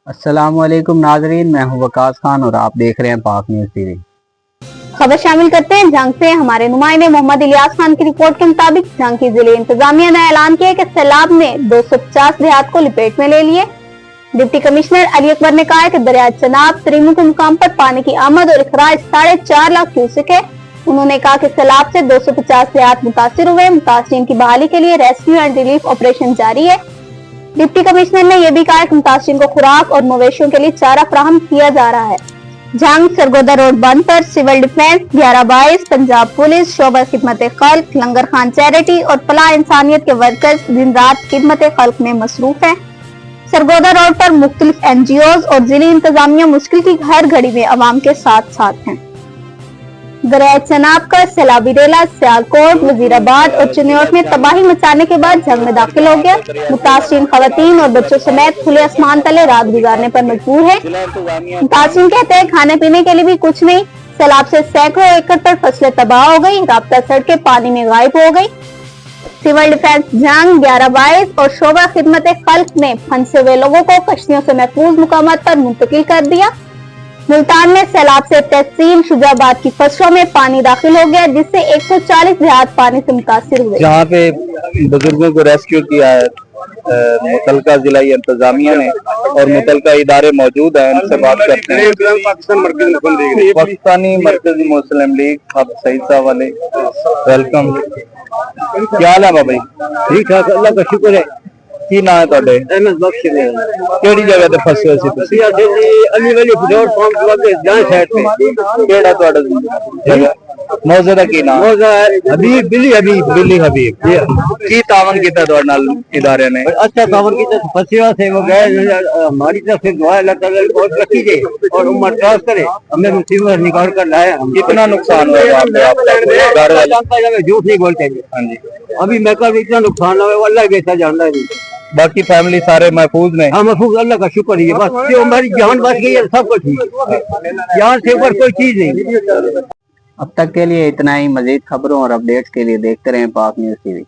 السلام علیکم ناظرین، میں ہوں وقاص خان اور آپ دیکھ رہے ہیں پاک نیوز ٹی وی۔ خبر شامل کرتے ہیں جنگ سے۔ ہمارے نمائندے محمد الیاس خان کی رپورٹ کے مطابق جنگ کی ضلع انتظامیہ نے اعلان کیا کہ سیلاب نے 250 دیہات کو لپیٹ میں لے لیے۔ ڈپٹی کمشنر علی اکبر نے کہا ہے کہ دریائے چناب تریمو کے مقام پر پانی کی آمد اور اخراج 4.5 لاکھ کیوسک ہے۔ انہوں نے کہا کہ سیلاب سے 250 دیہات متاثر ہوئے۔ متاثرین کی بحالی کے لیے ریسکیو اینڈ ریلیف آپریشن جاری ہے۔ ڈپٹی کمشنر نے یہ بھی کہا کہ متاثرین کو خوراک اور مویشیوں کے لیے چارہ فراہم کیا جا رہا ہے۔ جنگ سرگودا روڈ بند پر سول ڈیفنس 11/22 پنجاب پولیس شعبہ خدمت خلق لنگر خان چیریٹی اور فلاح انسانیت کے ورکرز دن رات خدمت خلق میں مصروف ہیں۔ سرگودا روڈ پر مختلف NGOز اور ضلعی انتظامیہ مشکل کی ہر گھڑی میں عوام کے ساتھ ہیں۔ دریائے چناب کا سیلابی ریلا سیالکوٹ وزیر آباد اور چنیوٹ میں تباہی مچانے کے بعد جنگ میں داخل ہو گیا۔ متاثرین خواتین اور بچوں سمیت کھلے آسمان تلے رات گزارنے پر مجبور ہے۔ متاثرین کہتے ہیں کھانے پینے کے لیے بھی کچھ نہیں۔ سیلاب سے سینکڑوں ایکڑ پر فصلیں تباہ ہو گئی، رابطہ سڑکیں پانی میں غائب ہو گئی۔ سول ڈیفنس جنگ 11/22 اور شعبہ خدمت خلق نے پھنسے ہوئے لوگوں کو کشتیوں سے محفوظ مقامات پر منتقل کر دیا۔ ملتان میں سیلاب سے تحصیل شجاع آباد کی فصلوں میں پانی داخل ہو گیا، جس سے 140 دیہات پانی سے متاثر ہوئے۔ جہاں پہ بزرگوں کو ریسکیو کیا ہے متعلقہ ضلعی انتظامیہ نے اور متعلقہ ادارے موجود ہیں، ان سے بات کرتے ہیں۔ پاکستانی مرکزی مسلم لیگ آپ سعید صاحب والے ویلکم، کیا حال ہے بابا جی؟ ٹھیک ٹھاک، اللہ کا شکر ہے۔ کی نام ہے تھوڑے؟ احمد بخش نے۔ کیڑی جگہ تے پھسے ہوئے سی؟ علی ولی فلور پمپ لگے جہاں سائڈ تے۔ کیڑا تھوڑا جگہ؟ موضوع دا کی نام؟ موضوع حبیب بلی حبیب۔ کی تعاون کیتا تھوڑے نال ادارے نے؟ اچھا تعاون کیتا، پھسے ہوئے تھے وہ گئے، ہماری طرف سے دعا اللہ تعالی بہت رکھی جائے اور امت ٹراس کرے، ہمیں مصیبت نکال کر لائے۔ کتنا نقصان ہوا آپ کا؟ جھوٹ نہیں بولتے ہاں جی، ابھی میں کہا اتنا نقصان ہوا اللہ بیسا جانتا ہے۔ باقی فیملی سارے محفوظ ہیں؟ ہاں محفوظ، اللہ کا شکر ہے، بس ہماری جان بچ گئی ہے، سب کچھ ٹھیک ہے، جان سے اوپر کوئی چیز نہیں۔ اب تک کے لیے اتنا ہی۔ مزید خبروں اور اپڈیٹس کے لیے دیکھتے رہیں پاک نیوز ٹی وی۔